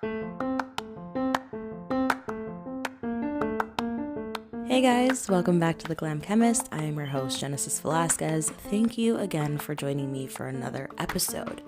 Hey guys, welcome back to The Glam Chemist. I am your host, Genesis Velasquez. Thank you again for joining me for another episode.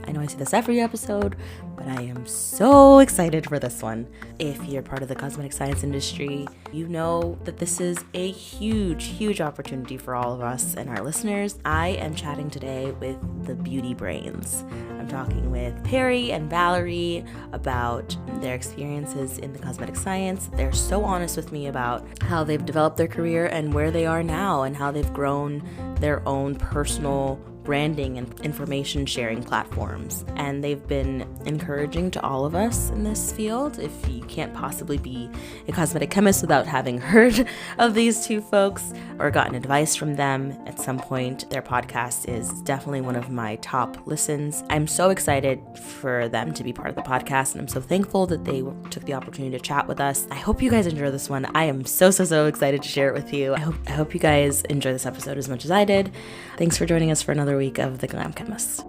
I know I say this every episode, but I am so excited for this one. If you're part of the cosmetic science industry, you know that this is a huge opportunity for all of us and our listeners. I am chatting today with the beauty brains. I'm talking with Perry and Valerie about their experiences in the cosmetic science. They're so honest with me about how they've developed their career and where they are now and how they've grown their own personal branding and information sharing platforms. And they've been encouraging to all of us in this field. If you can't possibly be a cosmetic chemist without having heard of these two folks or gotten advice from them at some point, their podcast is definitely one of my top listens. I'm so excited for them to be part of the podcast, and I'm so thankful that they took the opportunity to chat with us. I hope you guys enjoy this one. I am so excited to share it with you. I hope you guys enjoy this episode as much as I did. Thanks for joining us for another week of The Glam Chemist.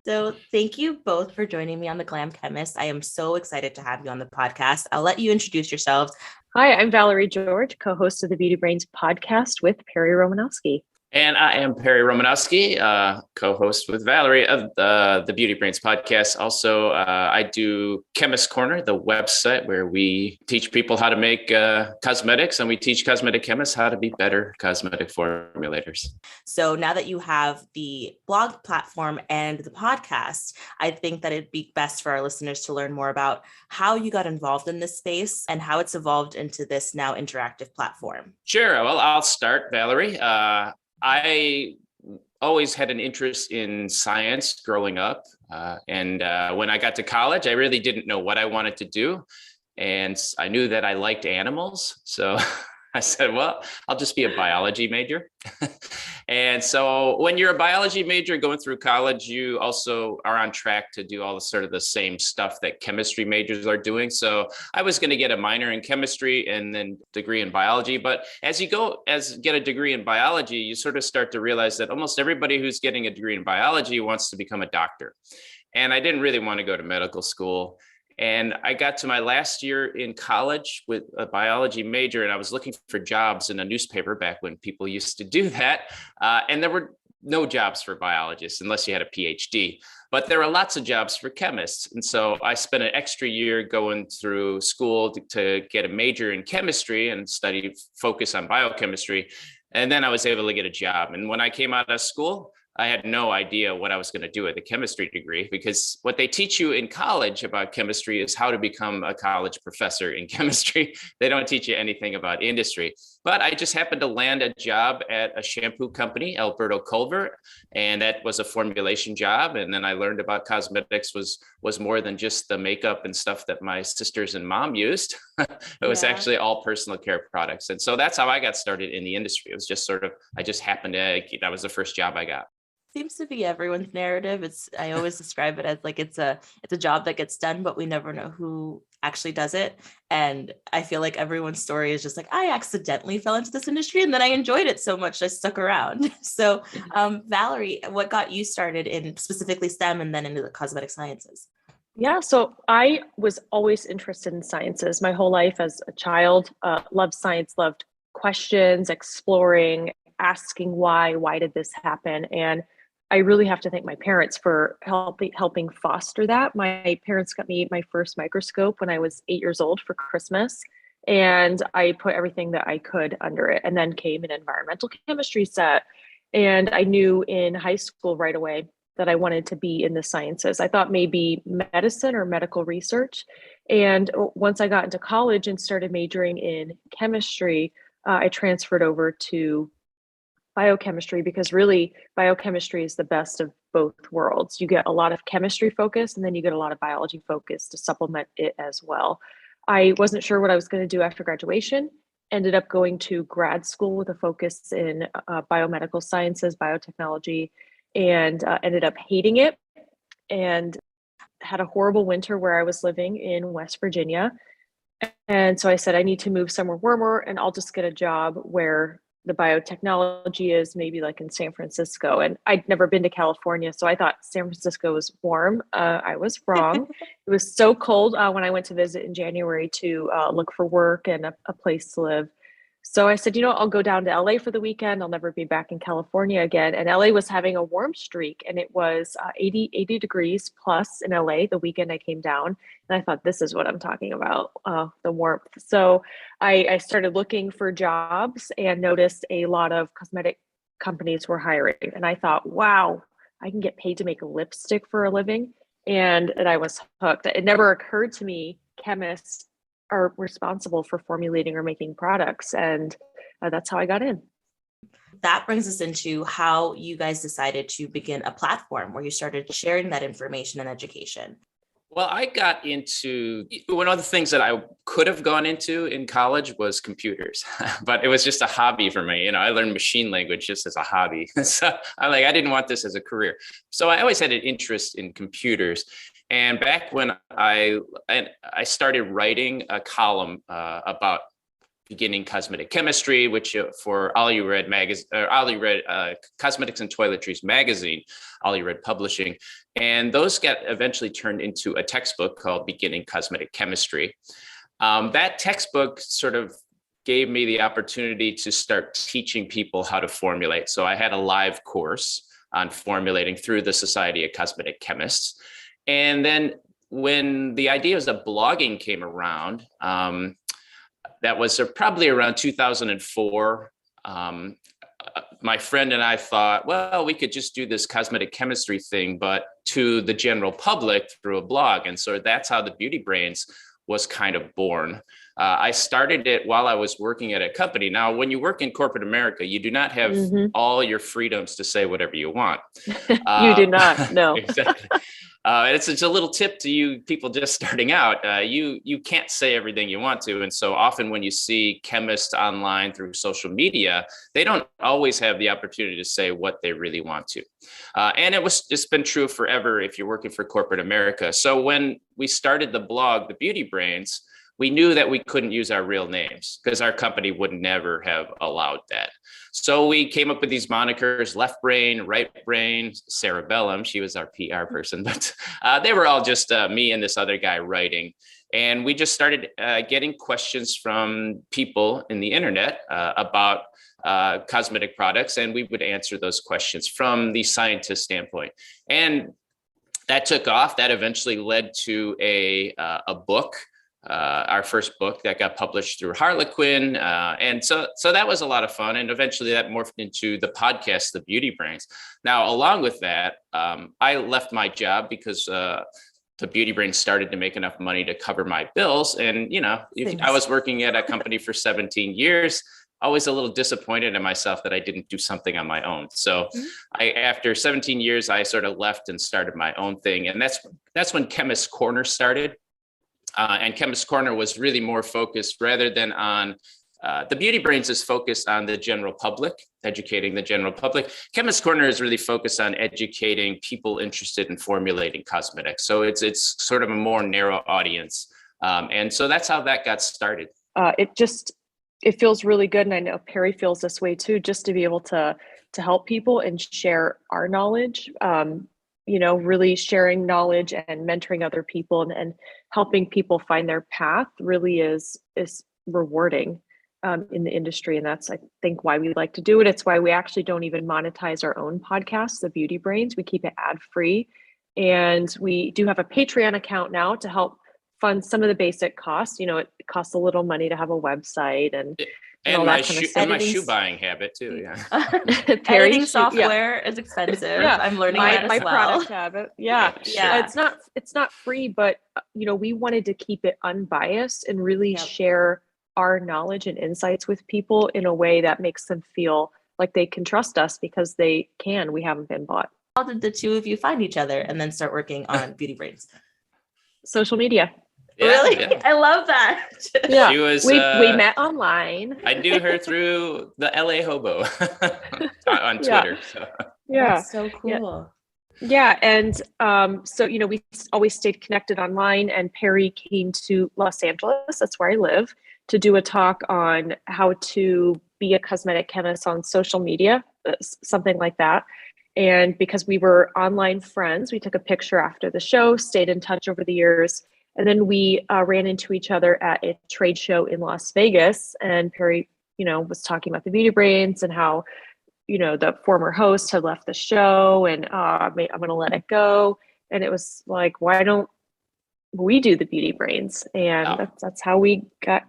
So thank you both for joining me on The Glam Chemist. I am so excited to have you on the podcast. I'll let you introduce yourselves. Hi, I'm Valerie George, co-host of the Beauty Brains podcast with Perry Romanowski. And I am Perry Romanowski, co-host with Valerie of the Beauty Brains podcast. Also, I do Chemists Corner, the website where we teach people how to make cosmetics, and we teach cosmetic chemists how to be better cosmetic formulators. So now that you have the blog platform and the podcast, I think that it'd be best for our listeners to learn more about how you got involved in this space and how it's evolved into this now interactive platform. Sure. Well, I'll start, Valerie. I always had an interest in science growing up. And when I got to college, I really didn't know what I wanted to do. And I knew that I liked animals. So I said, well, I'll just be a biology major. And so when you're a biology major going through college, you also are on track to do all the same stuff that chemistry majors are doing. So I was going to get a minor in chemistry and then degree in biology. But as you get a degree in biology, you sort of start to realize that almost everybody who's getting a degree in biology wants to become a doctor. And I didn't really want to go to medical school. And I got to my last year in college with a biology major, and I was looking for jobs in a newspaper back when people used to do that. And there were no jobs for biologists unless you had a PhD, but there were lots of jobs for chemists. And so I spent an extra year going through school to get a major in chemistry and focus on biochemistry. And then I was able to get a job. And when I came out of school, I had no idea what I was going to do with a chemistry degree, because what they teach you in college about chemistry is how to become a college professor in chemistry. They don't teach you anything about industry. But I just happened to land a job at a shampoo company, Alberto Culver, and that was a formulation job. And then I learned about cosmetics was more than just the makeup and stuff that my sisters and mom used. It was actually all personal care products. And so that's how I got started in the industry. It was just I just happened to, that was the first job I got. Seems to be everyone's narrative. I always describe it as like it's a job that gets done, but we never know who actually does it. And I feel like everyone's story is just like, I accidentally fell into this industry and then I enjoyed it so much I stuck around. So Valerie, what got you started in specifically STEM and then into the cosmetic sciences? Yeah, so I was always interested in sciences my whole life as a child. Loved science, loved questions, exploring, asking why did this happen? And I really have to thank my parents for helping foster that. My parents got me my first microscope when I was 8 years old for Christmas, and I put everything that I could under it. And then came an environmental chemistry set. And I knew in high school right away that I wanted to be in the sciences. I thought maybe medicine or medical research. And once I got into college and started majoring in chemistry, I transferred over to biochemistry, because really biochemistry is the best of both worlds. You get a lot of chemistry focus and then you get a lot of biology focus to supplement it as well. I wasn't sure what I was going to do after graduation, ended up going to grad school with a focus in biomedical sciences, biotechnology, and ended up hating it and had a horrible winter where I was living in West Virginia. And so I said, I need to move somewhere warmer and I'll just get a job where the biotechnology is maybe like in San Francisco. And I'd never been to California, so I thought San Francisco was warm. I was wrong. It was so cold when I went to visit in January to look for work and a place to live. So I said, I'll go down to LA for the weekend. I'll never be back in California again. And LA was having a warm streak, and it was 80 degrees plus in LA the weekend I came down. And I thought, this is what I'm talking about, the warmth. So I started looking for jobs and noticed a lot of cosmetic companies were hiring. And I thought, wow, I can get paid to make lipstick for a living. And I was hooked. It never occurred to me chemists are responsible for formulating or making products. And that's how I got in. That brings us into how you guys decided to begin a platform where you started sharing that information and education. Well, I got into one of the things that I could have gone into in college was computers, but it was just a hobby for me. I learned machine language just as a hobby. So I didn't want this as a career. So I always had an interest in computers. And back when I started writing a column about beginning cosmetic chemistry, which for all you read Cosmetics and Toiletries magazine, all you read publishing. And those got eventually turned into a textbook called Beginning Cosmetic Chemistry. That textbook sort of gave me the opportunity to start teaching people how to formulate. So I had a live course on formulating through the Society of Cosmetic Chemists. And then when the ideas of blogging came around, that was probably around 2004. My friend and I thought, well, we could just do this cosmetic chemistry thing, but to the general public through a blog. And so that's how the Beauty Brains was kind of born. I started it while I was working at a company. Now, when you work in corporate America, you do not have all your freedoms to say whatever you want. You do not, no. Exactly. It's a little tip to you people just starting out. You can't say everything you want to. And so often when you see chemists online through social media, they don't always have the opportunity to say what they really want to. And it's been true forever if you're working for corporate America. So when we started the blog, The Beauty Brains, we knew that we couldn't use our real names because our company would never have allowed that. So we came up with these monikers: Left Brain, Right Brain, Cerebellum. She was our PR person, but they were all just me and this other guy writing. And we just started getting questions from people in the internet about cosmetic products, and we would answer those questions from the scientist standpoint. And that took off. That eventually led to a book. Our first book that got published through Harlequin. And so that was a lot of fun. And eventually that morphed into the podcast, The Beauty Brains. Now, along with that, I left my job because The Beauty Brains started to make enough money to cover my bills. And, I was working at a company for 17 years, always a little disappointed in myself that I didn't do something on my own. So after 17 years, I sort of left and started my own thing. And that's when Chemists Corner started. And Chemists Corner was really more focused rather than on the Beauty Brains is focused on the general public, educating the general public. Chemists Corner is really focused on educating people interested in formulating cosmetics. So it's sort of a more narrow audience. And so that's how that got started. It feels really good. And I know Perry feels this way too, just to be able to help people and share our knowledge. Really sharing knowledge and mentoring other people and helping people find their path really is rewarding in the industry. And that's, I think, why we like to do it. It's why we actually don't even monetize our own podcast, The Beauty Brains. We keep it ad free. And we do have a Patreon account now to help fund some of the basic costs. It costs a little money to have a website and my shoe buying habit too. Yeah. Editing software is expensive. Yeah. I'm learning that as well. My product habit. Yeah. It's not free, but we wanted to keep it unbiased and really share our knowledge and insights with people in a way that makes them feel like they can trust us because we haven't been bought. How did the two of you find each other and then start working on Beauty Brains? Social media. Yeah, really? Yeah. I love that. Yeah. She was, we met online. I knew her through the LA Hobo on Twitter. So. Yeah. That's so cool. Yeah. And so, we always stayed connected online, and Perry came to Los Angeles, that's where I live, to do a talk on how to be a cosmetic chemist on social media, something like that. And because we were online friends, we took a picture after the show, stayed in touch over the years. And then we ran into each other at a trade show in Las Vegas. And Perry, was talking about the beauty brains and how, the former host had left the show and I'm going to let it go. And it was like, why don't we do the beauty brains? And that's how we got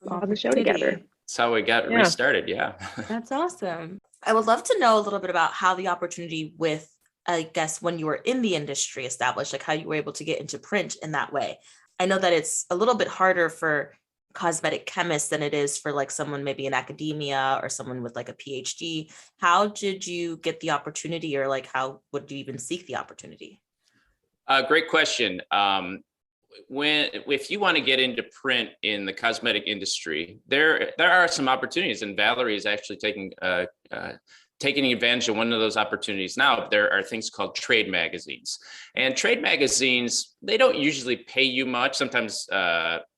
on the show together. That's how we got restarted. Yeah. That's awesome. I would love to know a little bit about how the opportunity with, I guess, when you were in the industry established, like how you were able to get into print in that way. I know that it's a little bit harder for cosmetic chemists than it is for like someone maybe in academia or someone with like a PhD. How did you get the opportunity, or like how would you even seek the opportunity? Great question. If you want to get into print in the cosmetic industry, there are some opportunities, and Valerie is actually taking advantage of one of those opportunities now. There are things called trade magazines, and trade magazines, they don't usually pay you much. Sometimes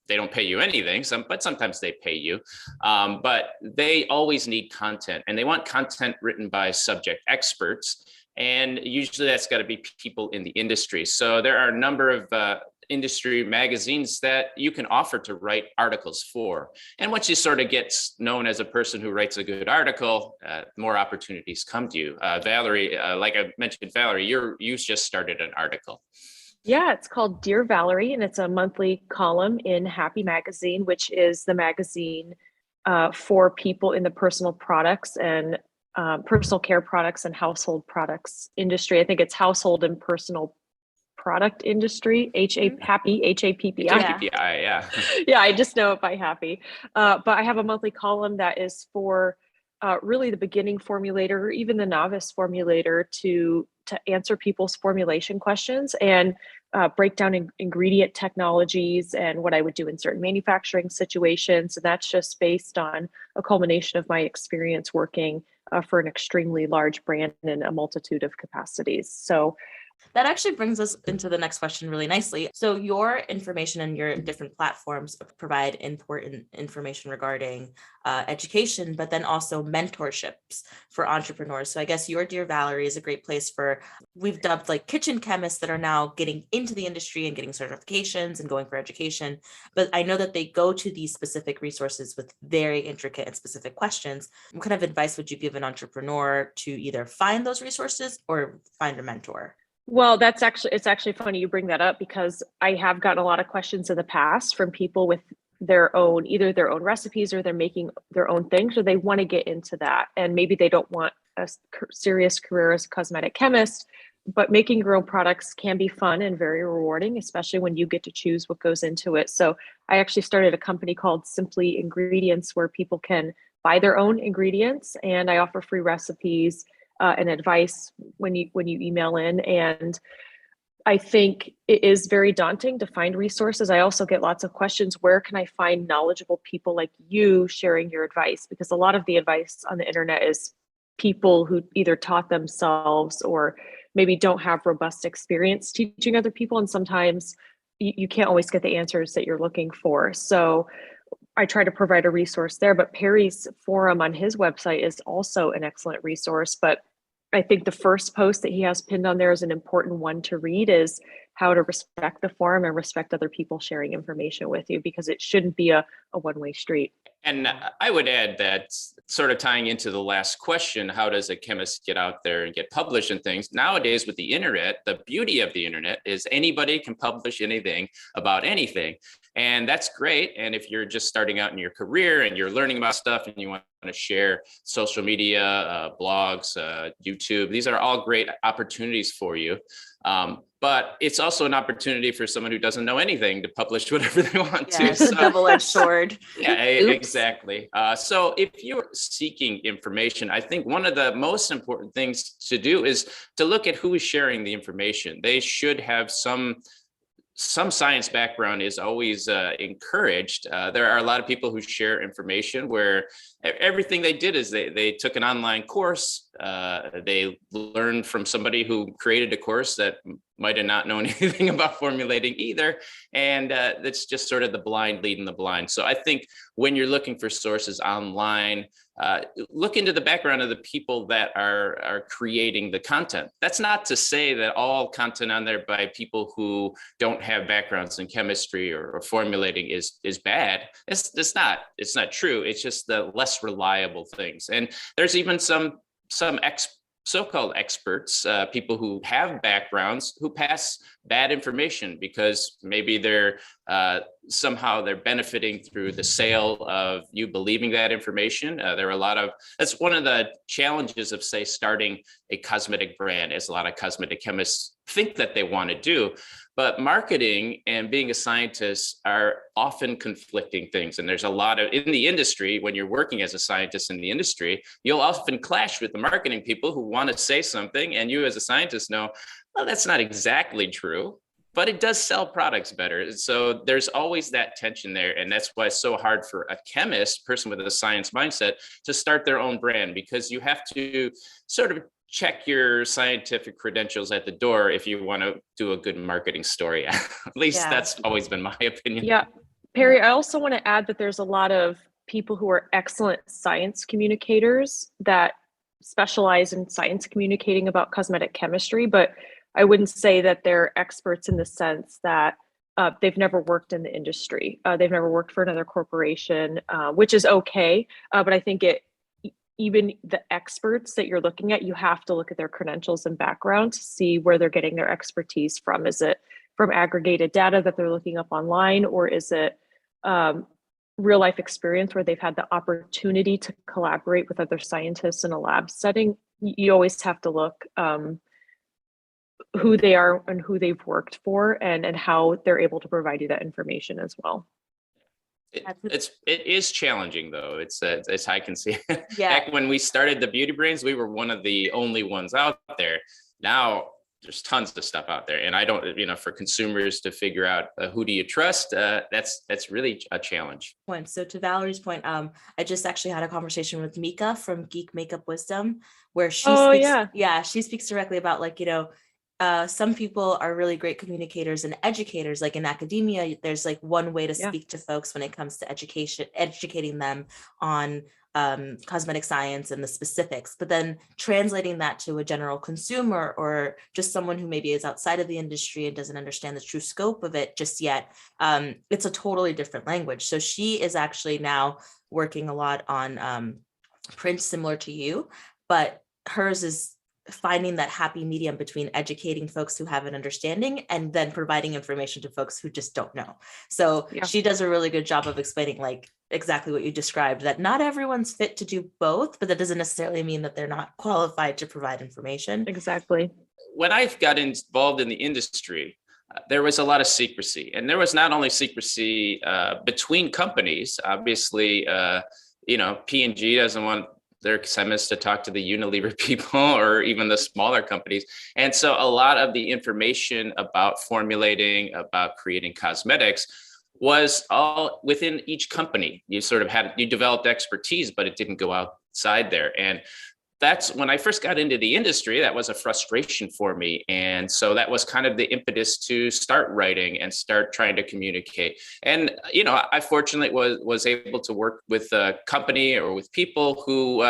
they don't pay you anything, but sometimes they pay you. But they always need content, and they want content written by subject experts. And usually that's got to be people in the industry. So there are a number of industry magazines that you can offer to write articles for. And once you sort of get known as a person who writes a good article, more opportunities come to you. Valerie, like I mentioned, Valerie, you just started an article. Yeah, it's called Dear Valerie, and it's a monthly column in Happy Magazine, which is the magazine for people in the personal products and personal care products and household products industry. I think it's household and personal product industry, Happy, H-A-P-P-I. H-A-P-P-I, yeah. Yeah, I just know it by Happy. But I have a monthly column that is for really the beginning formulator, or even the novice formulator, to answer people's formulation questions and break down ingredient technologies and what I would do in certain manufacturing situations. And that's just based on a culmination of my experience working for an extremely large brand in a multitude of capacities. So that actually brings us into the next question really nicely. So your information and your different platforms provide important information regarding education, but then also mentorships for entrepreneurs. So I guess your Dear Valerie is a great place for, we've dubbed like kitchen chemists that are now getting into the industry and getting certifications and going for education. But I know that they go to these specific resources with very intricate and specific questions. What kind of advice would you give an entrepreneur to either find those resources or find a mentor? Well, it's actually funny you bring that up, because I have gotten a lot of questions in the past from people with either their own recipes, or they're making their own things, or they want to get into that. And maybe they don't want a serious career as a cosmetic chemist, but making your own products can be fun and very rewarding, especially when you get to choose what goes into it. So I actually started a company called Simply Ingredients, where people can buy their own ingredients, and I offer free recipes and advice when you email in. And I think it is very daunting to find resources. I also get lots of questions. Where can I find knowledgeable people like you sharing your advice? Because a lot of the advice on the internet is people who either taught themselves or maybe don't have robust experience teaching other people. And sometimes you can't always get the answers that you're looking for. So I try to provide a resource there, but Perry's forum on his website is also an excellent resource. But I think the first post that he has pinned on there is an important one to read, is how to respect the forum and respect other people sharing information with you, because it shouldn't be a one-way street. And I would add that, sort of tying into the last question, how does a chemist get out there and get published and things? Nowadays with the internet, the beauty of the internet is anybody can publish anything about anything. And that's great. And if you're just starting out in your career and you're learning about stuff and you want to share social media, blogs, YouTube, these are all great opportunities for you. But it's also an opportunity for someone who doesn't know anything to publish whatever they want to. It's a double-edged sword. Yeah, exactly. So if you're seeking information, I think one of the most important things to do is to look at who is sharing the information. They should have some science background is always encouraged. There are a lot of people who share information where everything they did is they took an online course. They learned from somebody who created a course that might have not known anything about formulating either. And that's just sort of the blind leading the blind. So I think when you're looking for sources online, look into the background of the people that are creating the content. That's not to say that all content on there by people who don't have backgrounds in chemistry or formulating is bad. It's not true. It's just the less reliable things. And there's even some so-called experts, people who have backgrounds who pass bad information because maybe they're somehow they're benefiting through the sale of you believing that information. That's one of the challenges of, say, starting a cosmetic brand, as a lot of cosmetic chemists think that they want to do. But marketing and being a scientist are often conflicting things. And there's a lot of, in the industry, when you're working as a scientist in the industry, you'll often clash with the marketing people who want to say something. And you as a scientist know, well, that's not exactly true, but it does sell products better. So there's always that tension there. And that's why it's so hard for a chemist, person with a science mindset, to start their own brand, because you have to sort of check your scientific credentials at the door if you want to do a good marketing story. At least that's always been my opinion. Yeah. Perry, I also want to add that there's a lot of people who are excellent science communicators that specialize in science communicating about cosmetic chemistry, but I wouldn't say that they're experts in the sense that they've never worked in the industry. They've never worked for another corporation, which is okay. But I think even the experts that you're looking at, you have to look at their credentials and background to see where they're getting their expertise from. Is it from aggregated data that they're looking up online, or is it real life experience where they've had the opportunity to collaborate with other scientists in a lab setting? You always have to look who they are and who they've worked for, and how they're able to provide you that information as well. It is challenging though. It's I can see. Yeah. Back when we started the Beauty Brains, we were one of the only ones out there. Now there's tons of stuff out there, and I don't, for consumers to figure out who do you trust, that's really a challenge. So to Valerie's point, I just actually had a conversation with Mika from Geek Makeup Wisdom, where she she speaks directly about, like, some people are really great communicators and educators. Like in academia, there's like one way to speak to folks when it comes to educating them on cosmetic science and the specifics, but then translating that to a general consumer or just someone who maybe is outside of the industry and doesn't understand the true scope of it just yet, it's a totally different language. So she is actually now working a lot on print similar to you, but hers is finding that happy medium between educating folks who have an understanding and then providing information to folks who just don't know. So she does a really good job of explaining, like, exactly what you described, that not everyone's fit to do both, but that doesn't necessarily mean that they're not qualified to provide information. Exactly. When I got involved in the industry, there was a lot of secrecy, and there was not only secrecy between companies. Obviously, P&G doesn't want their chemists to talk to the Unilever people or even the smaller companies. And so a lot of the information about formulating, about creating cosmetics was all within each company. You developed expertise, but it didn't go outside there. And that's when I first got into the industry, that was a frustration for me. And so that was kind of the impetus to start writing and start trying to communicate. And, I fortunately was able to work with a company or with people who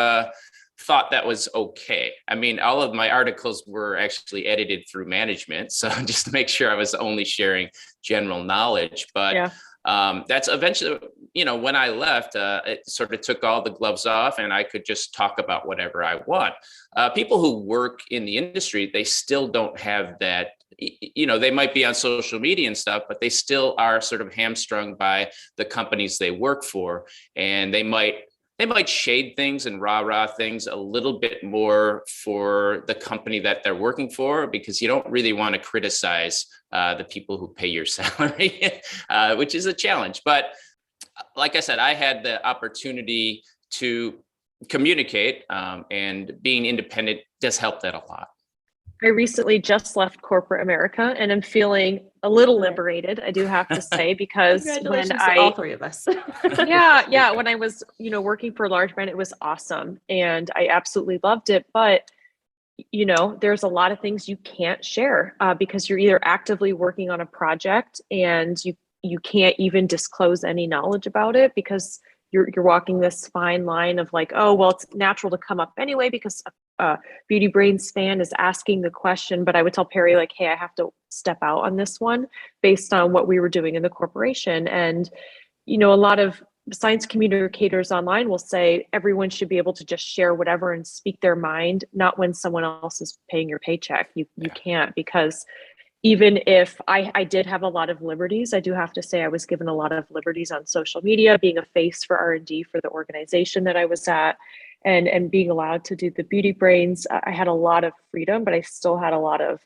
thought that was okay. I mean, all of my articles were actually edited through management. So just to make sure I was only sharing general knowledge. But that's eventually, when I left, it sort of took all the gloves off and I could just talk about whatever I want. People who work in the industry, they still don't have that, they might be on social media and stuff, but they still are sort of hamstrung by the companies they work for. And they might shade things and rah things a little bit more for the company that they're working for, because you don't really want to criticize the people who pay your salary, which is a challenge. But like I said, I had the opportunity to communicate, and being independent does help that a lot. I recently just left corporate America and I'm feeling a little liberated, I do have to say, because when all three of us. when I was, working for a large brand, it was awesome and I absolutely loved it. But, there's a lot of things you can't share because you're either actively working on a project and you can't even disclose any knowledge about it because you're walking this fine line of like, oh, well, it's natural to come up anyway because Beauty Brains fan is asking the question. But I would tell Perry, like, hey, I have to step out on this one based on what we were doing in the corporation. And, a lot of science communicators online will say everyone should be able to just share whatever and speak their mind, not when someone else is paying your paycheck. You can't, because even if I did have a lot of liberties, I do have to say I was given a lot of liberties on social media, being a face for R&D for the organization that I was at, and being allowed to do the Beauty Brains. I had a lot of freedom, but I still had a lot of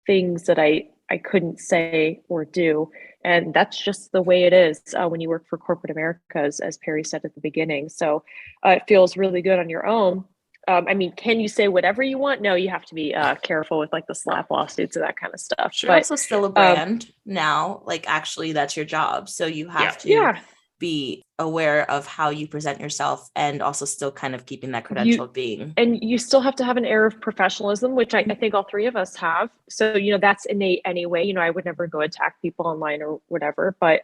things that I couldn't say or do. And that's just the way it is when you work for corporate America, as Perry said at the beginning. So it feels really good on your own. Can you say whatever you want? No, you have to be careful with like the slap lawsuits and that kind of stuff. Sure. But also still a brand now, like actually that's your job. So you have to be aware of how you present yourself and also still kind of keeping that credential of being. And you still have to have an air of professionalism, which I think all three of us have. So, that's innate anyway. I would never go attack people online or whatever, but,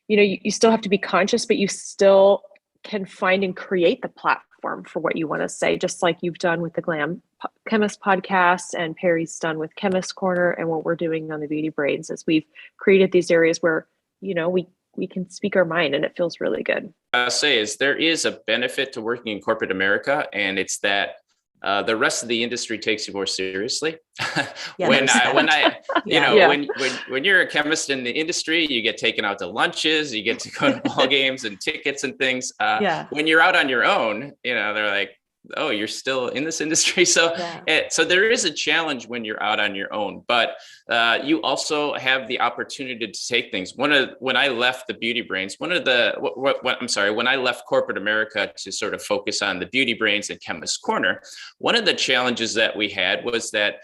you still have to be conscious, but you still can find and create the platform for what you want to say, just like you've done with the Glam Chemist podcast and Perry's done with Chemists Corner, and what we're doing on the Beauty Brains is we've created these areas where, we can speak our mind, and it feels really good. I'll say is there is a benefit to working in corporate America, and it's that the rest of the industry takes you more seriously. When you're a chemist in the industry, you get taken out to lunches, you get to go to ball games and tickets and things. When you're out on your own, they're like, oh, you're still in this industry. So there is a challenge when you're out on your own, but you also have the opportunity to take things. When I left the Beauty Brains, when I left corporate America to sort of focus on the Beauty Brains and Chemists Corner, one of the challenges that we had was that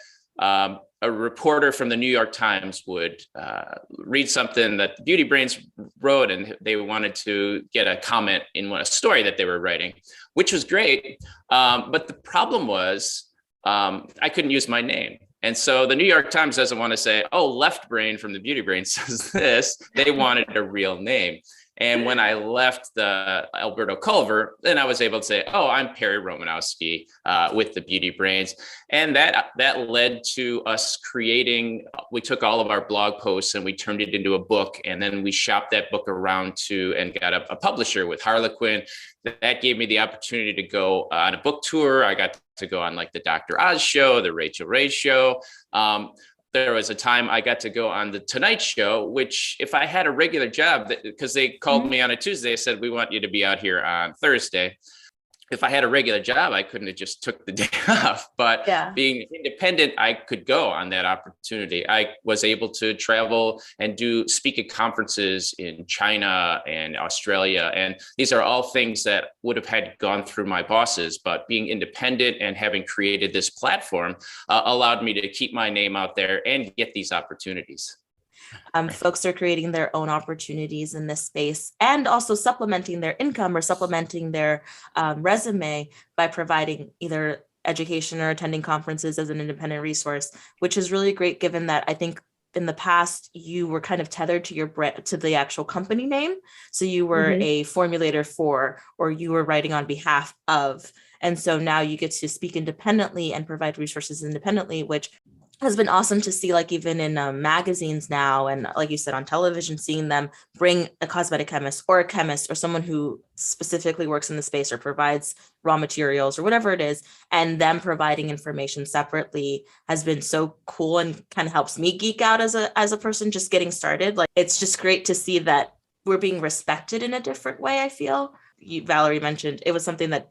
a reporter from the New York Times would read something that the Beauty Brains wrote, and they wanted to get a comment in a story that they were writing, which was great. But the problem was I couldn't use my name. And so the New York Times doesn't want to say, oh, Left Brain from the Beauty Brains says this. They wanted a real name. And when I left the Alberto Culver, then I was able to say, oh, I'm Perry Romanowski with the Beauty Brains. And that led to us we took all of our blog posts and we turned it into a book. And then we shopped that book around and got a publisher with Harlequin. That gave me the opportunity to go on a book tour. I got to go on like the Dr. Oz show, the Rachel Ray show. There was a time I got to go on the Tonight Show, which if I had a regular job, because they called me on a Tuesday, said, we want you to be out here on Thursday. If I had a regular job, I couldn't have just took the day off, but being independent, I could go on that opportunity. I was able to travel and speak at conferences in China and Australia. And these are all things that would have had gone through my bosses, but being independent and having created this platform allowed me to keep my name out there and get these opportunities. Folks are creating their own opportunities in this space and also supplementing their income or supplementing their resume by providing either education or attending conferences as an independent resource, which is really great given that I think in the past you were kind of tethered to your brand, to the actual company name. So you were a formulator for, or you were writing on behalf of. And so now you get to speak independently and provide resources independently, which has been awesome to see, like even in magazines now, and like you said, on television, seeing them bring a cosmetic chemist or a chemist or someone who specifically works in the space or provides raw materials or whatever it is, and them providing information separately has been so cool and kind of helps me geek out as a person just getting started. Like, it's just great to see that we're being respected in a different way, I feel. Valerie mentioned it was something that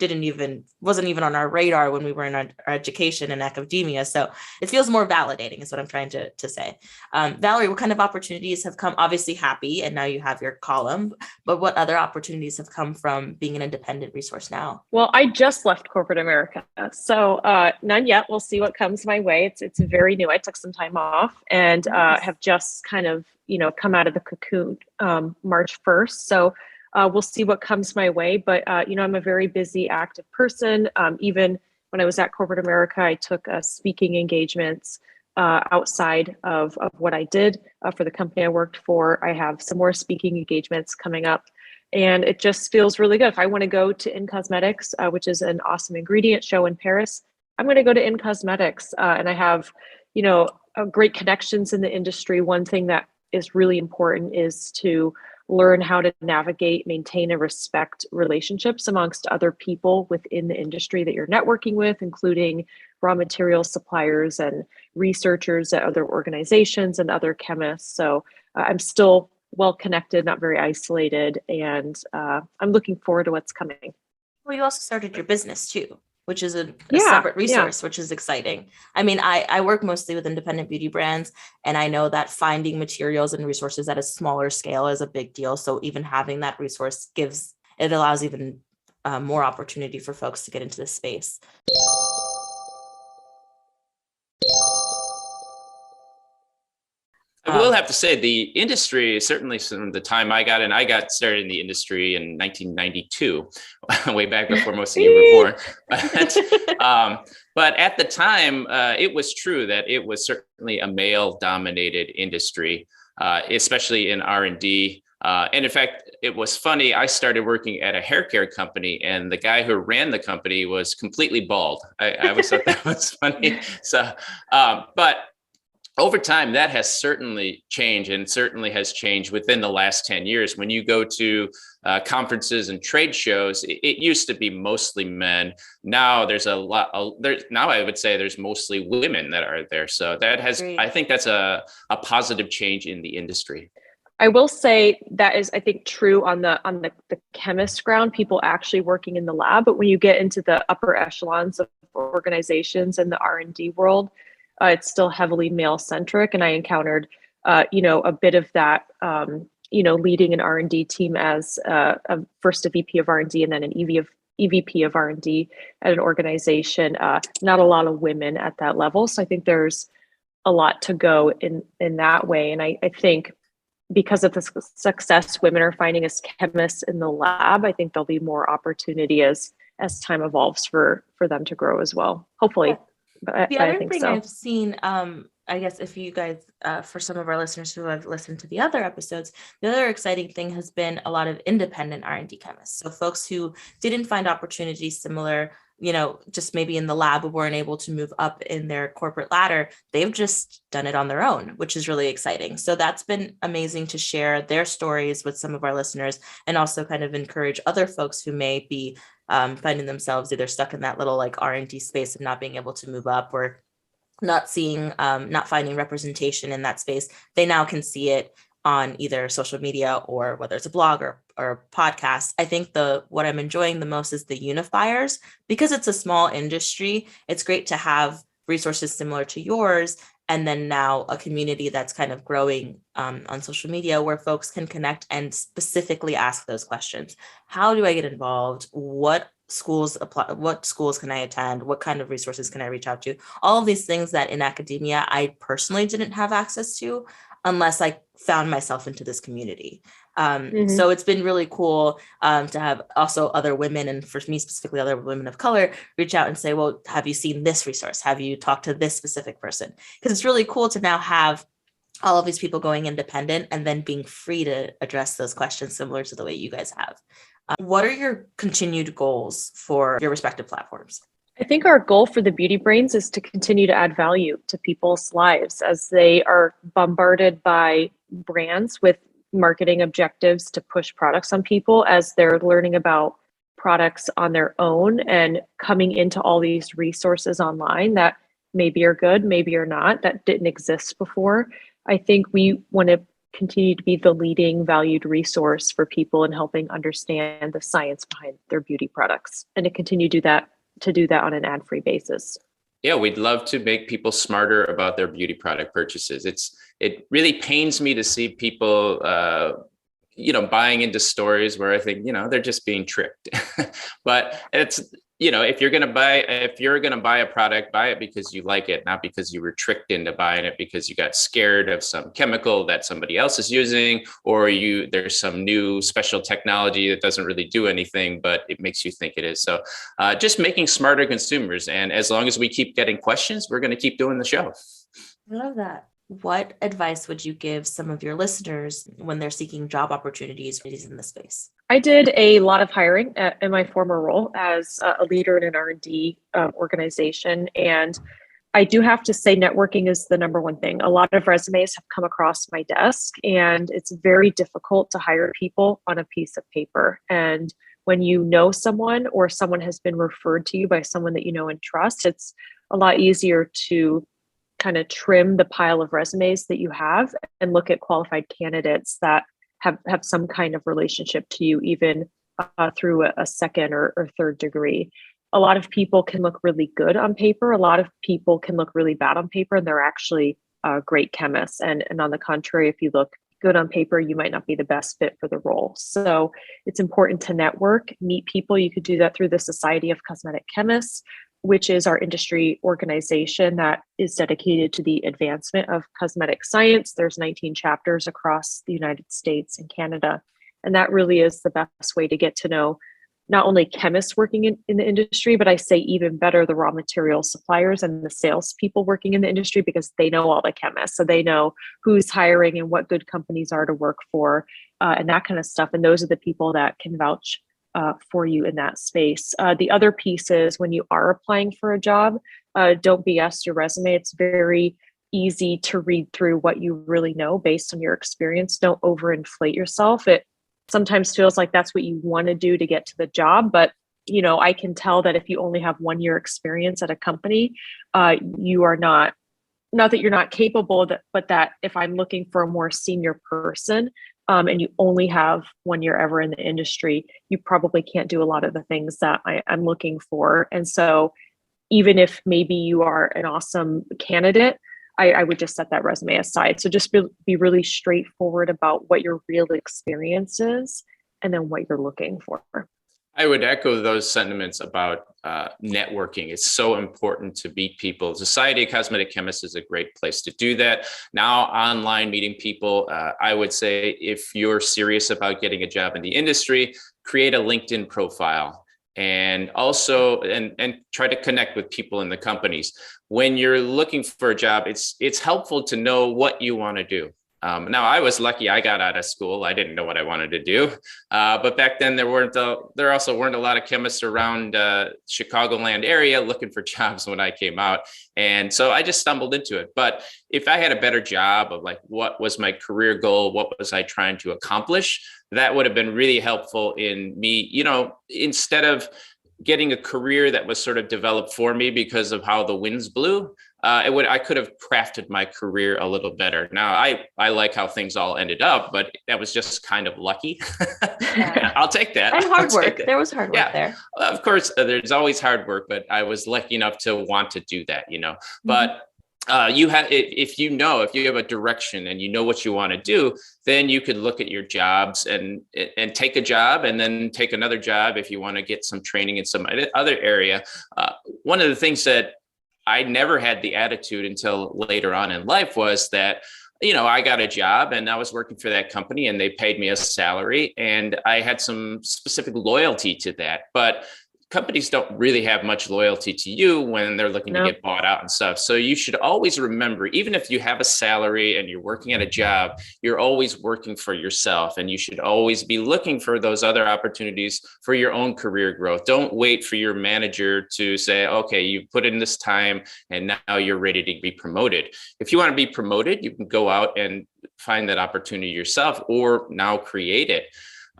wasn't even on our radar when we were in our education and academia. So it feels more validating is what I'm trying to say. Valerie, what kind of opportunities have come? Obviously happy, and now you have your column, but what other opportunities have come from being an independent resource now? Well, I just left corporate America, so none yet. We'll see what comes my way. It's very new. I took some time off and have just kind of, come out of the cocoon March 1st. So we'll see what comes my way, but I'm a very busy, active person. Even when I was at corporate America, I took speaking engagements outside of what I did for the company I worked for. I have some more speaking engagements coming up And it just feels really good. If I want to go to In Cosmetics, which is an awesome ingredient show in Paris, I'm going to go to In Cosmetics. And I have, great connections in the industry. One thing that is really important is to learn how to navigate, maintain, and respect relationships amongst other people within the industry that you're networking with, including raw material suppliers and researchers at other organizations and other chemists. So I'm still well connected, not very isolated, and I'm looking forward to what's coming. Well, you also started your business too, which is a separate resource, which is exciting. I mean, I work mostly with independent beauty brands, and I know that finding materials and resources at a smaller scale is a big deal. So even having that resource allows even more opportunity for folks to get into this space. I will have to say the industry, certainly from the time I got started in the industry in 1992, way back before most of you were born. But at the time, it was true that it was certainly a male-dominated industry, especially in R&D. And in fact, it was funny. I started working at a hair care company, and the guy who ran the company was completely bald. I always thought that was funny. So, but over time, that has certainly changed, and certainly has changed within the last 10 years. When you go to conferences and trade shows, it used to be mostly men. Now there's now I would say there's mostly women that are there. So that has, I think that's a positive change in the industry. I will say that is, I think, true on the chemist ground, people actually working in the lab. But when you get into the upper echelons of organizations in the R&D world, it's still heavily male centric. And I encountered, a bit of that, leading an R&D team as first a VP of R&D and then an EVP of R&D at an organization. Not a lot of women at that level. So I think there's a lot to go in that way. And I think because of the success women are finding as chemists in the lab, I think there'll be more opportunity as time evolves for them to grow as well, hopefully. But the I other think thing so. I've seen, I guess if you guys, for some of our listeners who have listened to the other episodes, the other exciting thing has been a lot of independent R&D chemists. So folks who didn't find opportunities similar, just maybe in the lab, weren't able to move up in their corporate ladder. They've just done it on their own, which is really exciting. So that's been amazing to share their stories with some of our listeners, and also kind of encourage other folks who may be finding themselves either stuck in that little like R&D space of not being able to move up, or not finding representation in that space. They now can see it on either social media, or whether it's a blog or podcast. I think what I'm enjoying the most is the unifiers, because it's a small industry. It's great to have resources similar to yours, and then now a community that's kind of growing on social media, where folks can connect and specifically ask those questions. How do I get involved? What schools apply? What schools can I attend? What kind of resources can I reach out to? All of these things that in academia I personally didn't have access to unless I found myself into this community. So it's been really cool to have also other women, and for me specifically, other women of color, reach out and say, well, have you seen this resource? Have you talked to this specific person? Because it's really cool to now have all of these people going independent and then being free to address those questions similar to the way you guys have. What are your continued goals for your respective platforms? I think our goal for the Beauty Brains is to continue to add value to people's lives as they are bombarded by brands with marketing objectives to push products on people, as they're learning about products on their own and coming into all these resources online that maybe are good, maybe are not, that didn't exist before. I think we want to continue to be the leading valued resource for people in helping understand the science behind their beauty products, and to continue to do that on an ad-free basis. Yeah, we'd love to make people smarter about their beauty product purchases. It really pains me to see people, buying into stories where I think, they're just being tricked. But it's, if you're going to buy a product, buy it because you like it, not because you were tricked into buying it because you got scared of some chemical that somebody else is using, or there's some new special technology that doesn't really do anything, but it makes you think it is. So just making smarter consumers. And as long as we keep getting questions, we're going to keep doing the show. I love that. What advice would you give some of your listeners when they're seeking job opportunities in this space? I did a lot of hiring in my former role as a leader in an R&D organization. And I do have to say networking is the number one thing. A lot of resumes have come across my desk, and it's very difficult to hire people on a piece of paper. And when you know someone or someone has been referred to you by someone that you know and trust, it's a lot easier to kind of trim the pile of resumes that you have and look at qualified candidates that have some kind of relationship to you, even through a second or third degree. A lot of people can look really good on paper. A lot of people can look really bad on paper, and they're actually great chemists. And on the contrary, if you look good on paper, you might not be the best fit for the role. So it's important to network, meet people. You could do that through the Society of Cosmetic Chemists, which is our industry organization that is dedicated to the advancement of cosmetic science. There's 19 chapters across the United States and Canada. And that really is the best way to get to know not only chemists working in the industry, but I say even better, the raw material suppliers and the salespeople working in the industry, because they know all the chemists. So they know who's hiring and what good companies are to work for and that kind of stuff. And those are the people that can vouch for you in that space. The other piece is when you are applying for a job, don't BS your resume. It's very easy to read through what you really know based on your experience. Don't overinflate yourself. It sometimes feels like that's what you want to do to get to the job. But, you know, I can tell that if you only have 1 year experience at a company, you are not that you're not capable, but that if I'm looking for a more senior person and you only have 1 year ever in the industry, you probably can't do a lot of the things that I'm looking for. And so even if maybe you are an awesome candidate, I would just set that resume aside. So just be really straightforward about what your real experience is and then what you're looking for. I would echo those sentiments about networking. It's so important to meet people. Society of Cosmetic Chemists is a great place to do that. Now, online meeting people, I would say if you're serious about getting a job in the industry, create a LinkedIn profile. And also, and try to connect with people in the companies. When you're looking for a job, it's helpful to know what you want to do. Now, I was lucky I got out of school. I didn't know what I wanted to do. But back then, there also weren't a lot of chemists around Chicagoland area looking for jobs when I came out. And so I just stumbled into it. But if I had a better job of like, what was my career goal? What was I trying to accomplish? That would have been really helpful in me, you know, instead of getting a career that was sort of developed for me because of how the winds blew. I could have crafted my career a little better. Now, I like how things all ended up, but that was just kind of lucky. Yeah. I'll take that. And hard work. There was hard work there. Of course, there's always hard work, but I was lucky enough to want to do that, you know. Mm-hmm. But if you have a direction and you know what you want to do, then you could look at your jobs and take a job and then take another job if you want to get some training in some other area. One of the things that I never had the attitude until later on in life was that, you know, I got a job and I was working for that company and they paid me a salary and I had some specific loyalty to that. But companies don't really have much loyalty to you when they're looking to get bought out and stuff. So you should always remember, even if you have a salary and you're working at a job, you're always working for yourself. And you should always be looking for those other opportunities for your own career growth. Don't wait for your manager to say, okay, you put in this time and now you're ready to be promoted. If you want to be promoted, you can go out and find that opportunity yourself or now create it.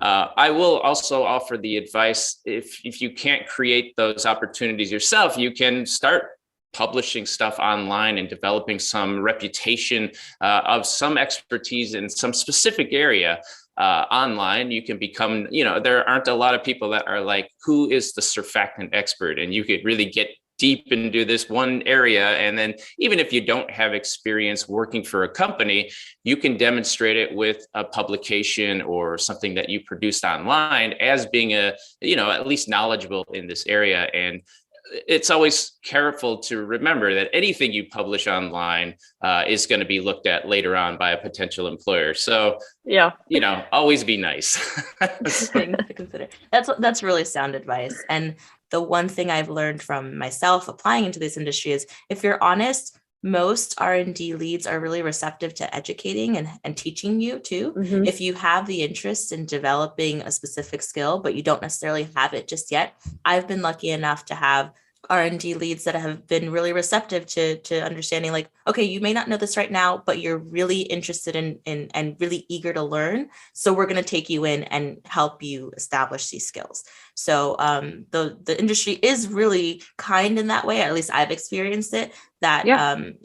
I will also offer the advice, if you can't create those opportunities yourself, you can start publishing stuff online and developing some reputation of some expertise in some specific area online. You can become, you know, there aren't a lot of people that are like, who is the surfactant expert? And you could really get deep into this one area. And then even if you don't have experience working for a company, you can demonstrate it with a publication or something that you produced online as being at least knowledgeable in this area. And it's always careful to remember that anything you publish online is going to be looked at later on by a potential employer. So, always be nice. Things to consider. That's really sound advice. And the one thing I've learned from myself applying into this industry is if you're honest, most R&D leads are really receptive to educating and teaching you too. Mm-hmm. If you have the interest in developing a specific skill, but you don't necessarily have it just yet, I've been lucky enough to have R&D leads that have been really receptive to understanding, like, okay, you may not know this right now, but you're really interested in and really eager to learn. So we're going to take you in and help you establish these skills. So the industry is really kind in that way. At least I've experienced it, that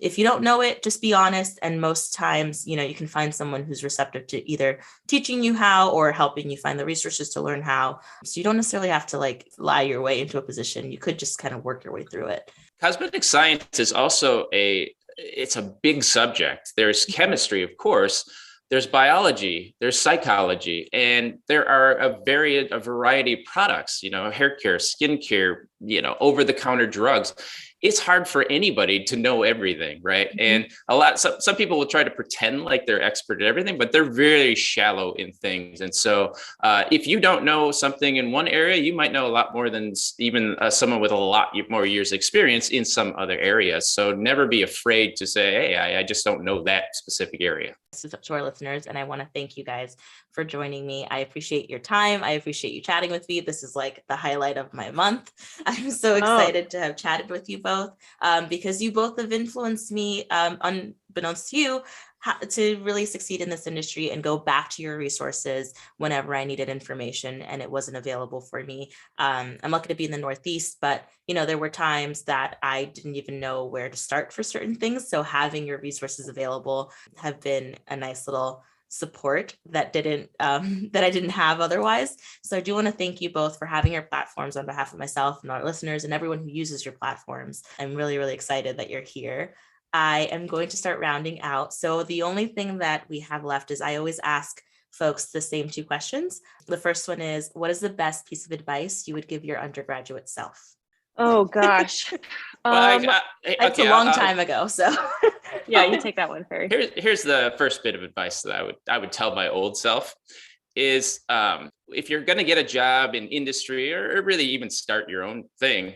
if you don't know it, just be honest. And most times, you can find someone who's receptive to either teaching you how or helping you find the resources to learn how. So you don't necessarily have to like lie your way into a position. You could just kind of work your way through it. Cosmetic science is also it's a big subject. There's chemistry, of course. There's biology, there's psychology, and there are a variety of products, hair care, skin care, over-the-counter drugs. It's hard for anybody to know everything, right? Mm-hmm. And some people will try to pretend like they're expert at everything, but they're very shallow in things. And so if you don't know something in one area, you might know a lot more than even someone with a lot more years experience in some other areas. So never be afraid to say, hey, I just don't know that specific area. To our listeners, and I want to thank you guys for joining me. I appreciate your time. I appreciate you chatting with me. This is like the highlight of my month. I'm so excited to have chatted with you both because you both have influenced me, unbeknownst to you, to really succeed in this industry and go back to your resources whenever I needed information and it wasn't available for me. I'm lucky to be in the Northeast, but there were times that I didn't even know where to start for certain things. So having your resources available have been a nice little support that I didn't have otherwise. So I do want to thank you both for having your platforms on behalf of myself and our listeners and everyone who uses your platforms. I'm really, really excited that you're here. I am going to start rounding out. So the only thing that we have left is I always ask folks the same two questions. The first one is, what is the best piece of advice you would give your undergraduate self? Oh gosh. It's a long time ago. So yeah, you take that one, Perry. Here's the first bit of advice that I would tell my old self is if you're going to get a job in industry or really even start your own thing,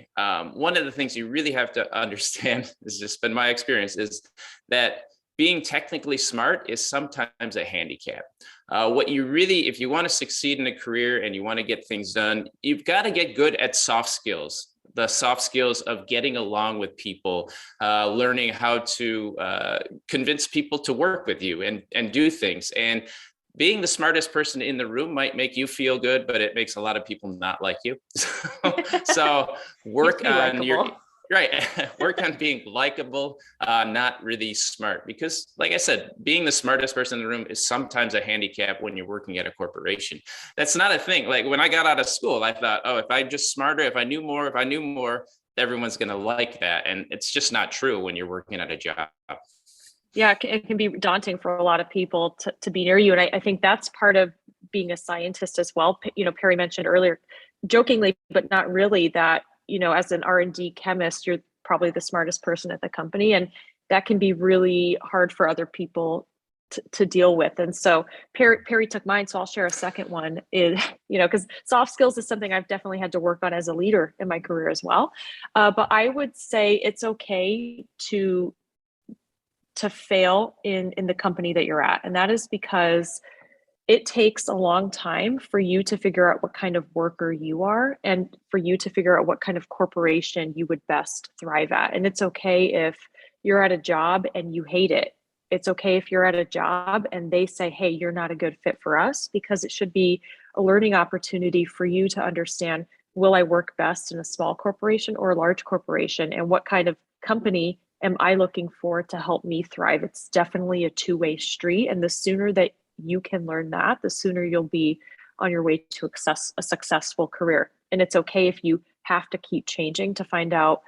one of the things you really have to understand, this has just been my experience, is that being technically smart is sometimes a handicap. If you want to succeed in a career and you want to get things done, you've got to get good at soft skills. The soft skills of getting along with people, learning how to convince people to work with you and do things. And being the smartest person in the room might make you feel good, but it makes a lot of people not like you. So work on work on being likable, not really smart. Because like I said, being the smartest person in the room is sometimes a handicap when you're working at a corporation. That's not a thing. Like when I got out of school, I thought, if I'm just smarter, if I knew more, everyone's going to like that. And it's just not true when you're working at a job. Yeah, it can be daunting for a lot of people to be near you. And I think that's part of being a scientist as well. Perry mentioned earlier, jokingly, but not really, that, as an R&D chemist, you're probably the smartest person at the company. And that can be really hard for other people to deal with. And so Perry took mine. So I'll share a second one is, because soft skills is something I've definitely had to work on as a leader in my career as well. But I would say it's okay to fail in the company that you're at. And that is because it takes a long time for you to figure out what kind of worker you are and for you to figure out what kind of corporation you would best thrive at. And it's okay if you're at a job and you hate it. It's okay if you're at a job and they say, hey, you're not a good fit for us, because it should be a learning opportunity for you to understand, will I work best in a small corporation or a large corporation? And what kind of company am I looking for to help me thrive? It's definitely a two-way street. And the sooner that you can learn that, the sooner you'll be on your way to a successful career. And it's okay if you have to keep changing to find out,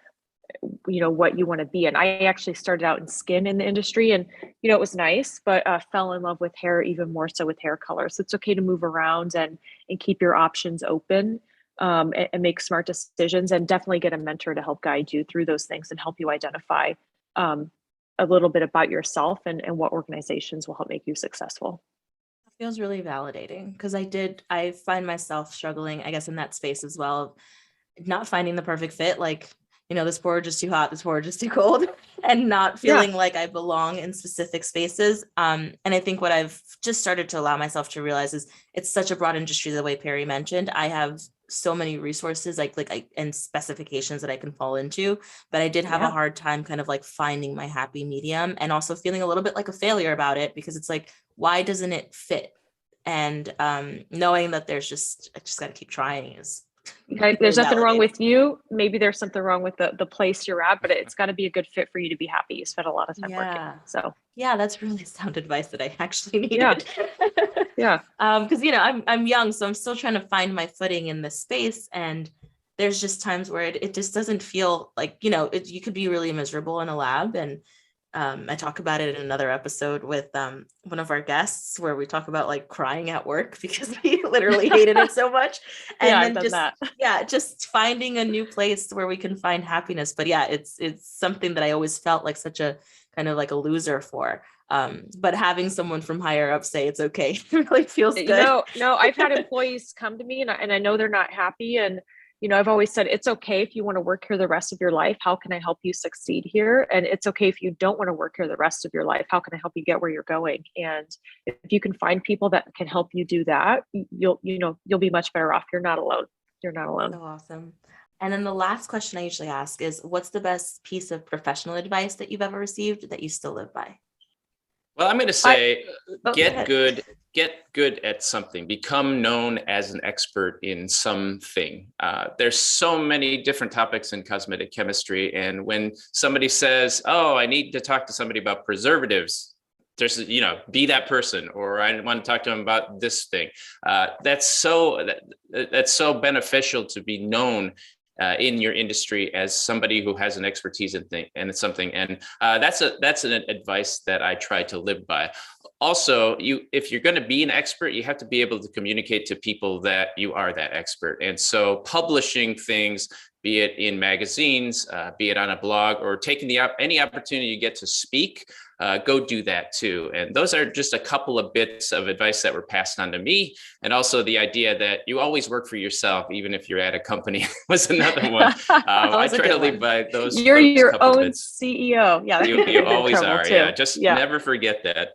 what you want to be. And I actually started out in skin in the industry, and, it was nice, but fell in love with hair, even more so with hair color. So it's okay to move around and keep your options open. And make smart decisions, and definitely get a mentor to help guide you through those things and help you identify a little bit about yourself and what organizations will help make you successful. It feels really validating, because I find myself struggling, I guess, in that space as well, not finding the perfect fit. Like, this porridge is too hot, this porridge is too cold, and not feeling like I belong in specific spaces. And I think what I've just started to allow myself to realize is it's such a broad industry, the way Perry mentioned. I have so many resources and specifications that I can fall into, but I did have a hard time kind of like finding my happy medium, and also feeling a little bit like a failure about it, because it's like, why doesn't it fit? And knowing that I just got to keep trying is there's nothing wrong with you. Maybe there's something wrong with the place you're at, but it's got to be a good fit for you to be happy. You spent a lot of time working. So that's really sound advice that I actually needed. Yeah. Because I'm young, so I'm still trying to find my footing in this space, and there's just times where it just doesn't feel like, you could be really miserable in a lab. And I talk about it in another episode with one of our guests, where we talk about like crying at work because we literally hated it so much. And then just finding a new place where we can find happiness. But it's something that I always felt like such a kind of like a loser for. But having someone from higher up say it's okay really feels good. No, I've had employees come to me and I know they're not happy, and I've always said, it's okay if you want to work here the rest of your life. How can I help you succeed here? And it's okay if you don't want to work here the rest of your life. How can I help you get where you're going? And if you can find people that can help you do that, you'll be much better off. You're not alone. You're not alone. So awesome. And then the last question I usually ask is, what's the best piece of professional advice that you've ever received that you still live by? Well, I'm going to say, get good at something, become known as an expert in something. There's so many different topics in cosmetic chemistry. And when somebody says, oh, I need to talk to somebody about preservatives, there's, be that person, or I want to talk to them about this thing. That's so beneficial to be known in your industry as somebody who has an expertise in something. And that's an advice that I try to live by. Also, if you're going to be an expert, you have to be able to communicate to people that you are that expert. And so publishing things, be it in magazines, be it on a blog, or taking any opportunity you get to speak, go do that too. And those are just a couple of bits of advice that were passed on to me. And also the idea that you always work for yourself, even if you're at a company, was another one. I try to live by those. You're your own bits. CEO. Yeah, you always are. Too. Yeah, just never forget that.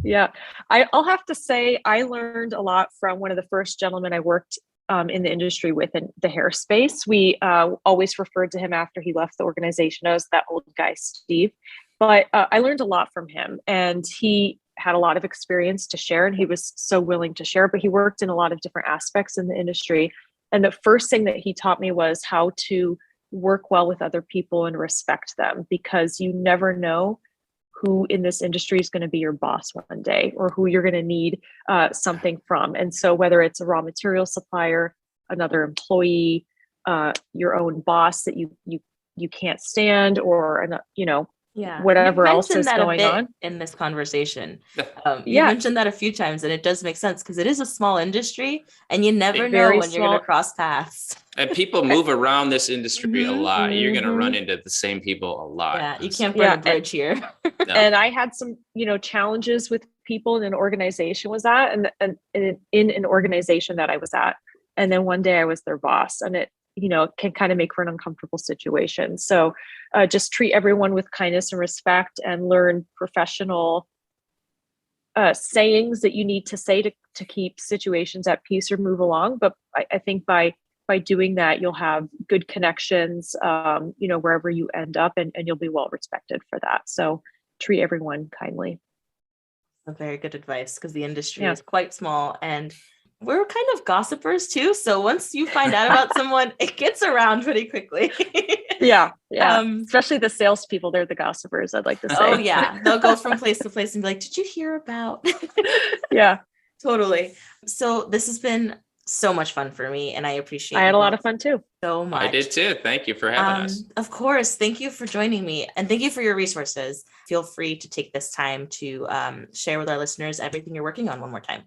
Yeah, I'll have to say I learned a lot from one of the first gentlemen I worked in the industry with in the hair space. We always referred to him after he left the organization as that old guy, Steve. But I learned a lot from him, and he had a lot of experience to share, and he was so willing to share, but he worked in a lot of different aspects in the industry. And the first thing that he taught me was how to work well with other people and respect them, because you never know who in this industry is going to be your boss one day, or who you're going to need something from. And so whether it's a raw material supplier, another employee, your own boss that you can't stand, or whatever else is going on in this conversation. You mentioned that a few times, and it does make sense because it is a small industry, and you never know when you're going to cross paths. And people move around this industry a lot. You're going to run into the same people a lot. Yeah, you can't burn a bridge here. No. And I had some, challenges with people in an organization and in an organization that I was at. And then one day I was their boss, and it, can kind of make for an uncomfortable situation. So just treat everyone with kindness and respect, and learn professional sayings that you need to say to keep situations at peace or move along. But I think by doing that, you'll have good connections, wherever you end up, and you'll be well respected for that. So treat everyone kindly. Very good advice, because the industry is quite small, and we're kind of gossipers too. So once you find out about someone, it gets around pretty quickly. Yeah. Especially the salespeople, they're the gossipers, I'd like to say. Oh yeah. They'll go from place to place and be like, did you hear about? Yeah, totally. So this has been so much fun for me, and I appreciate I had a lot of fun too. So much. I did too. Thank you for having us. Of course. Thank you for joining me, and thank you for your resources. Feel free to take this time to share with our listeners everything you're working on one more time.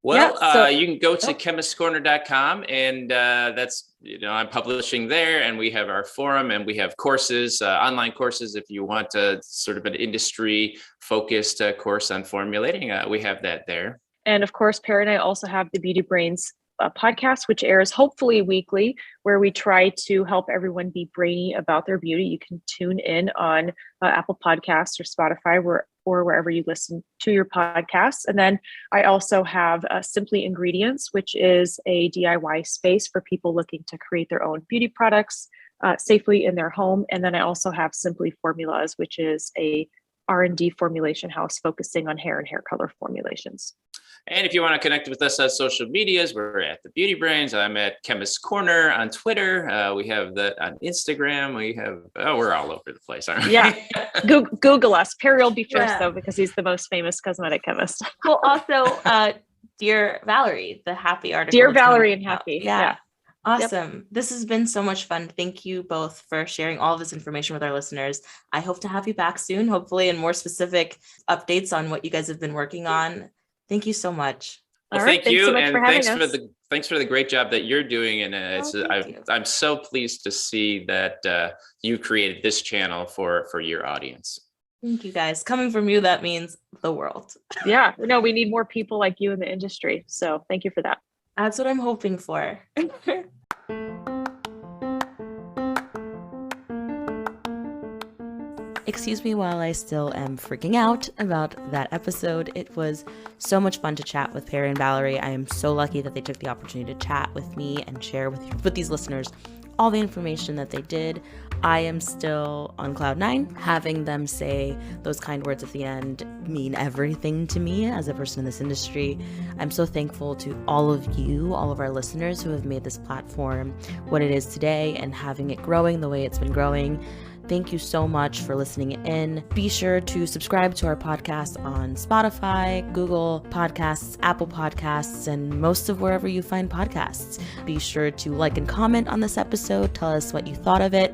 Well, you can go to chemistscorner.com, and that's, I'm publishing there, and we have our forum, and we have courses, online courses. If you want sort of an industry focused course on formulating, we have that there. And of course, Perry and I also have the Beauty Brains podcast, which airs hopefully weekly, where we try to help everyone be brainy about their beauty. You can tune in on Apple Podcasts or Spotify or wherever you listen to your podcasts. And then I also have Simply Ingredients, which is a DIY space for people looking to create their own beauty products safely in their home. And then I also have Simply Formulas, which is a R&D formulation house focusing on hair and hair color formulations. And if you want to connect with us on social medias, we're at the Beauty Brains. I'm at Chemists Corner on Twitter. We have that on Instagram. We're all over the place, aren't we? Yeah. Google us. Perry will be first though, because he's the most famous cosmetic chemist. Well, also, Dear Valerie, the happy article. Dear Valerie and Happy. Yeah. Awesome. Yep. This has been so much fun. Thank you both for sharing all this information with our listeners. I hope to have you back soon, hopefully, and more specific updates on what you guys have been working on. Thank you so much. Well, thank you, so and thanks for the great job that you're doing. And I'm so pleased to see that you created this channel for your audience. Thank you, guys. Coming from you, that means the world. Yeah, no, we need more people like you in the industry. So thank you for that. That's what I'm hoping for. Excuse me while I still am freaking out about that episode. It was so much fun to chat with Perry and Valerie. I am so lucky that they took the opportunity to chat with me and share with these listeners all the information that they did. I am still on cloud 9. Having them say those kind words at the end mean everything to me as a person in this industry. I'm so thankful to all of you, all of our listeners who have made this platform what it is today and having it growing the way it's been growing. Thank you so much for listening in. Be sure to subscribe to our podcast on Spotify, Google Podcasts, Apple Podcasts, and most of wherever you find podcasts. Be sure to like and comment on this episode. Tell us what you thought of it.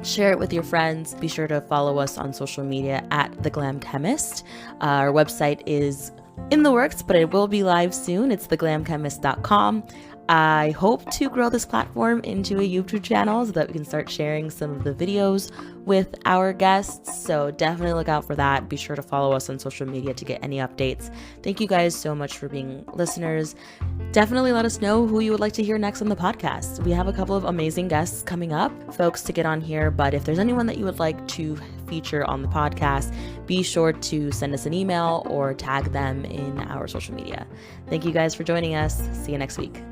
Share it with your friends. Be sure to follow us on social media at The Glam Chemist. Our website is in the works, but it will be live soon. It's theglamchemist.com. I hope to grow this platform into a YouTube channel so that we can start sharing some of the videos with our guests. So definitely look out for that. Be sure to follow us on social media to get any updates. Thank you guys so much for being listeners. Definitely let us know who you would like to hear next on the podcast. We have a couple of amazing guests coming up, folks to get on here. But if there's anyone that you would like to feature on the podcast, be sure to send us an email or tag them in our social media. Thank you guys for joining us. See you next week.